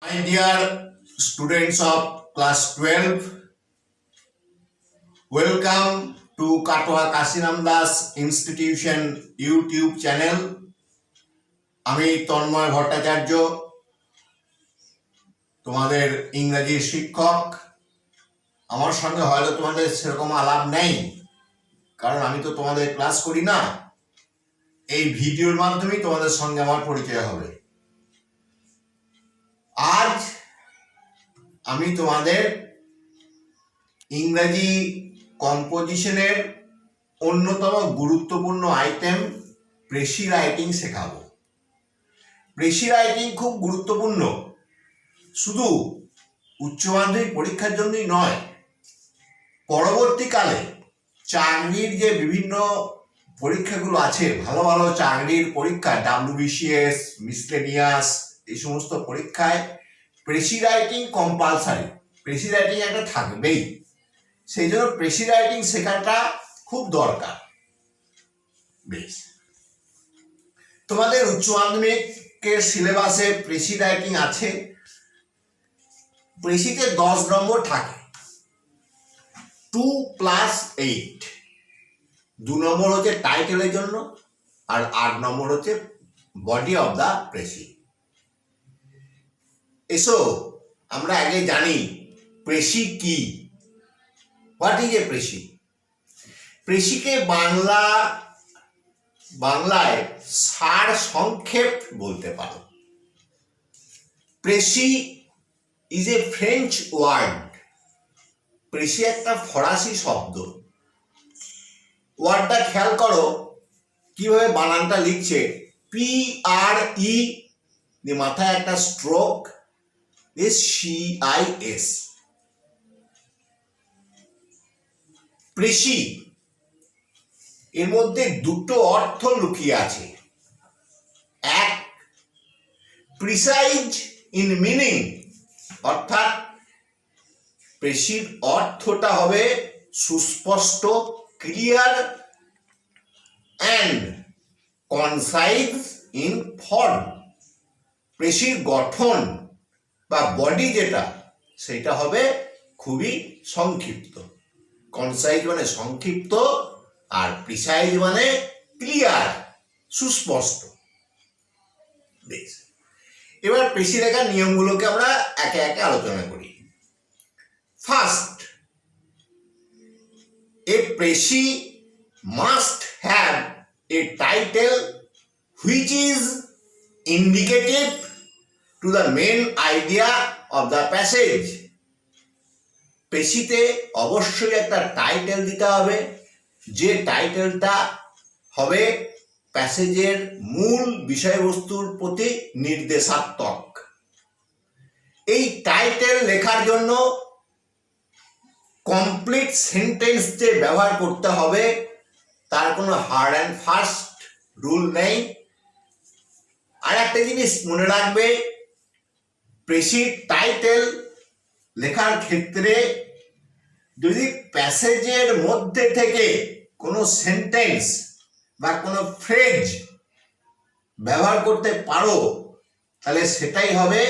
My dear students of class 12, welcome to Katwa Kashinam Das Institution YouTube channel. আমি তন্ময় ভট্টাচার্য, তোমাদের ইংরেজির শিক্ষক। আমার সঙ্গে হয়তো তোমাদের সেরকম আলাপ নেই, কারণ আমি তো তোমাদের ক্লাস করি না। এই ভিডিওর মাধ্যমেই তোমাদের সঙ্গে আমার পরিচয় হবে। আজ আমি তোমাদের ইংরেজি কম্পোজিশনের অন্যতম গুরুত্বপূর্ণ আইটেম প্রেসি রাইটিং শেখাবো। প্রেসি রাইটিং খুব গুরুত্বপূর্ণ, শুধু উচ্চ মাধ্যমিক পরীক্ষার জন্যই নয়, পরবর্তীকালে চাকরির যে বিভিন্ন পরীক্ষাগুলো আছে, ভালো ভালো চাকরির পরীক্ষা, WBCS, মিসলেনিয়াস, এই সমস্ত পরীক্ষায় precis writing compulsory, precis writing একটা থাকবেই। সেই জন্য প্রেসি রাইটিং শেখাটা খুব দরকার। বেশ, তোমাদের উচ্চ মাধ্যমিকের সিলেবাসে প্রেসি রাইটিং আছে। প্রেসিতে 10 নম্বর থাকে, 2+8। 2 নম্বর হচ্ছে টাইটেলের জন্য, আর 8 নম্বর হচ্ছে বডি অফ দ্য প্রেসি। এসো আমরা আগে জানি প্রেসি কি। What is a precis? প্রেসিকে বাংলায় সার সংক্ষেপ বলতে পারো। Precis is a French word. Precis একটা ফরাসি শব্দ। ওয়ার্ডটা খেয়াল করো কিভাবে বানানটা লিখছে, PRE, মাথায় একটা স্ট্রোক, SCIS। প্রেসি এর মধ্যে দুটো অর্থ লুকিয়ে আছে। এক, প্রিসাইজ ইন মিনিং, অর্থাৎ প্রেসির অর্থটা হবে সুস্পষ্ট, clear, and concise in form. প্রেসির গঠন বা বডি যেটা, সেটা হবে খুবই সংক্ষিপ্ত। কনসাইজ মানে সংক্ষিপ্ত, আর প্রিসাইজ মানে ক্লিয়ার, সুস্পষ্ট। বেশ, এবার প্রেসি লেখার নিয়মগুলোকে আমরা একে একে আলোচনা করি। First, a precis must have a title which is indicative to the main idea of the passage. প্রেসিতে অবশ্যই একটা টাইটেল দিতে হবে, যে টাইটেলটা হবে প্যাসেজের মূল বিষয়বস্তুর প্রতি নির্দেশাত্মক। এই টাইটেল লেখার জন্য কমপ্লিট সেন্টেন্স যে ব্যবহার করতে হবে, তার কোনো হার্ড অ্যান্ড ফাস্ট রুল নেই। আর একটা জিনিস মনে রাখবে, প্রেসির টাইটেল লেখার ক্ষেত্রে যদি প্যাসেজের মধ্যে থেকে কোনো সেন্টেন্স বা কোনো ফ্রেজ ব্যবহার করতে পারো, তাহলে সেটাই হবে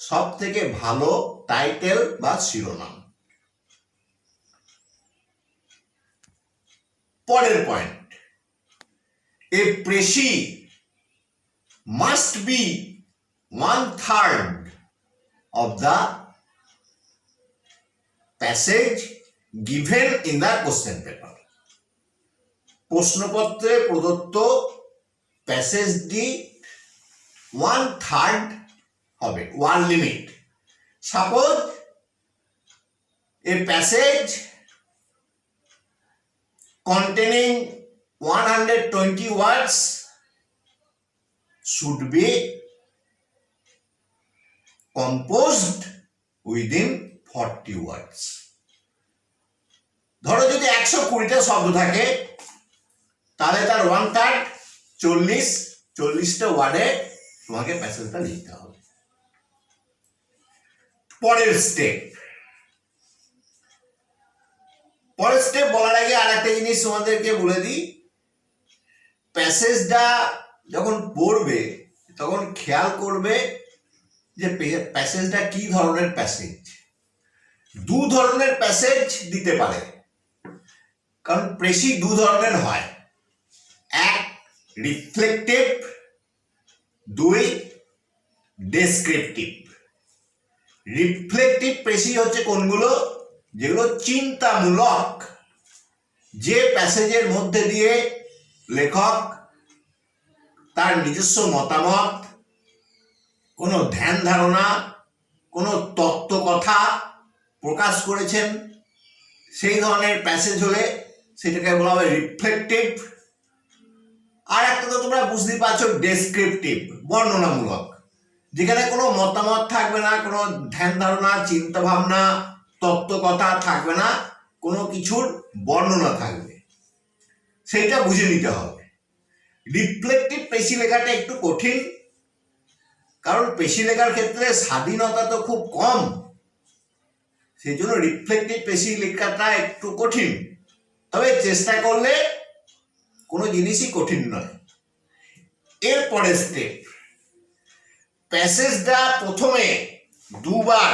সব থেকে ভালো টাইটেল বা শিরোনাম। পরের point, A precis must be 1/3 of the passage given in the question paper. প্রশ্নপত্রে প্রদত্ত প্যাসেজটি 1/3 হবে, one limit. Suppose a passage containing 120 words should be composed within 40 words. ধরো যদি 120টা শব্দ থাকে, তাহলে তার 1/3, 40টা ওয়ার্ডে তোমাকে প্যাসেজটা লিখতে হবে। পরের স্টেপ বলার আগে আর একটা জিনিস তোমাদেরকে বলে দিই, প্যাসেজটা যখন পড়বে তখন খেয়াল করবে যে প্যাসেজটা কি ধরনের প্যাসেজ। দু ধরনের প্যাসেজ দিতে পারে, কারণ প্রেসি দু ধরনের হয়, এক রিফ্লেকটিভ, দুই ডেসক্রিপটিভ। রিফ্লেকটিভ প্রেসি হচ্ছে কোনগুলো, যেগুলো চিন্তামূলক, যে প্যাসেজের মধ্যে দিয়ে লেখক তার নিজস্ব মতামত, কোনো ধ্যান ধারণা, কোনো তত্ত্ব কথা প্রকাশ করেছেন, সেই ধরনের প্যাসেজ হলে সেটাকে বলা হবে রিফ্লেকটিভ। আর একটা তো তোমরা বুঝতে পারছো, ডেসক্রিপটিভ, বর্ণনামূলক, যেখানে কোনো মতামত থাকবে না, কোনো ধ্যান ধারণা, চিন্তা ভাবনা, তত্ত্ব কথা থাকবে না, কোনো কিছুর বর্ণনা থাকবে, সেইটা বুঝে নিতে হবে। রিফ্লেকটিভ পেশি লেখাটা একটু কঠিন, কারণ পেশি লেখার ক্ষেত্রে স্বাধীনতা তো খুব কম, সেই জন্য রিফ্লেকটিভ পেশি লেখাটা একটু কঠিন। তবে চেষ্টা করলে কোনো জিনিসই কঠিন নয়। এরপরে স্টেপ, প্যাসেজটা প্রথমে দুবার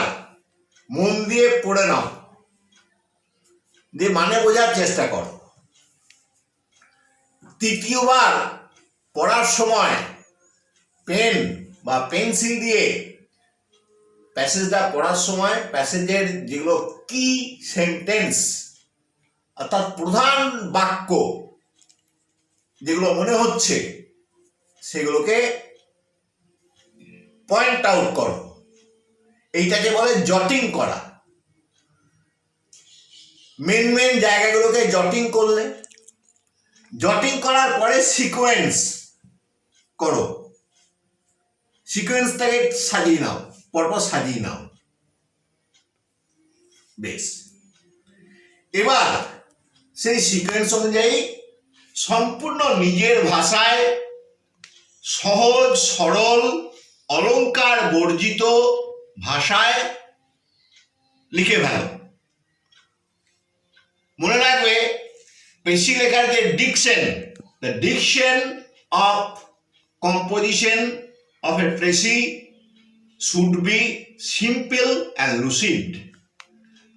মন দিয়ে পড়ে নাও, দিয়ে মানে বোঝার চেষ্টা করো। তৃতীয়বার পড়ার সময় পেন বা পেন্সিল দিয়ে প্যাসেজটা পড়ার সময় প্যাসেজের যেগুলো কি সেন্টেন্স, অর্থাৎ প্রধান বাক্য যেগুলো মনে হচ্ছে, সেগুলোকে পয়েন্ট আউট করো। এইটাকে বলে জটিং করা। মেন মেন জায়গাগুলোকে জটিং করলে, জটিং করার পরে সিকোয়েন্স করো, সিকোয়েন্সটাকে সাজিয়ে নাও, পরপর সাজিয়ে নাও। বেশ, এবার সেই সিকোয়েন্স অনুযায়ী সম্পূর্ণ নিজের ভাষায় সহজ সরল অলংকার বর্জিত ভাষায় লিখে ফেলো। মনে রাখবে, পেশি লেখার যে diction, the diction of composition of a precis should be simple and lucid.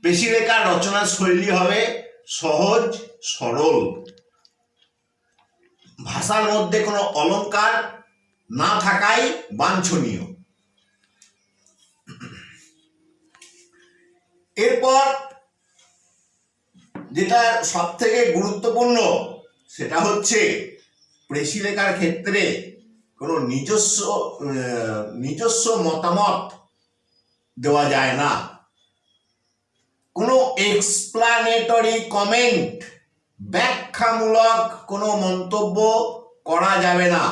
Precis লেখার রচনার শৈলী হবে সহজ সরল, ভাষার মধ্যে কোনো অলংকার না থাকাই বাঞ্ছনীয়। এরপর যেটা সব থেকে গুরুত্বপূর্ণ, সেটা হচ্ছে পেশি লেখার ক্ষেত্রে কোনো নিজস্ব মতামত দেওয়া যায় না, কোনো এক্সপ্লানেটরি কমেন্ট, ব্যাখ্যামূলক কোনো মন্তব্য করা যাবে না,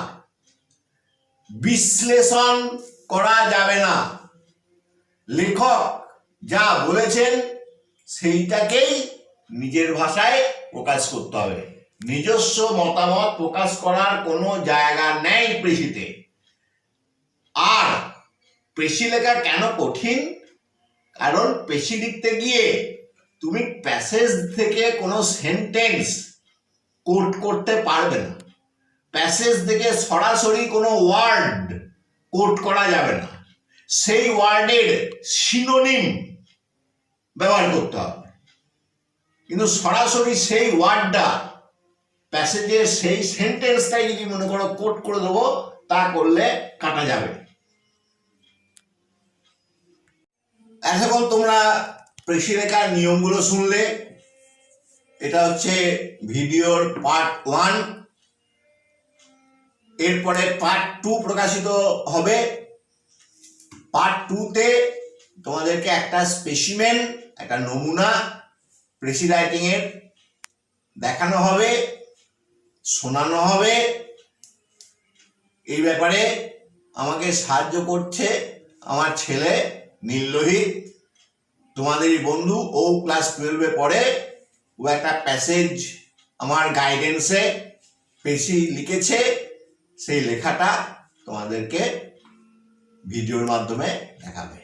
বিশ্লেষণ করা যাবে না। লেখক যা বলেছেন সেইটাকেই নিজের ভাষায় প্রকাশ করতে হবে, নিজস্ব মতামত প্রকাশ করার কোনো জায়গা নেই পেশিতে। আর পেশি লেখা কেন কঠিন? কারণ পেশি লিখতে গিয়ে তুমি প্যাসেজ থেকে কোনো সেন্টেন্স কোট করতে পারবে না, প্যাসেজ থেকে সরাসরি কোনো ওয়ার্ড কোট করা যাবে না, সেই ওয়ার্ডের সিনোনিম ব্যবহার করতে হবে। কিন্তু সরাসরি সেই ওয়ার্ডটা প্যাসেজের সেই সেন্টেন্সটাই যদি মনে করো কোট করে দেবো, তা করলে কাটা যাবে। এখন তোমরা পেশি লেখার নিয়মগুলো শুনলে, এটা হচ্ছে ভিডিওর পার্ট 1। এরপরে পার্ট 2 প্রকাশিত হবে। পার্ট 2-তে তোমাদেরকে একটা স্পেসিমেন, একটা নমুনা পেশি রাইটিং এর দেখানো হবে, শোনানো হবে। এই ব্যাপারে আমাকে সাহায্য করছে আমার ছেলে নীললোহিত, তোমাদেরই বন্ধু। ও ক্লাস 12-এ পড়ে। ও একটা প্যাসেজ আমার গাইডেন্সে পেশি লিখেছে, সেই লেখাটা তোমাদেরকে ভিডিওর মাধ্যমে দেখাবে।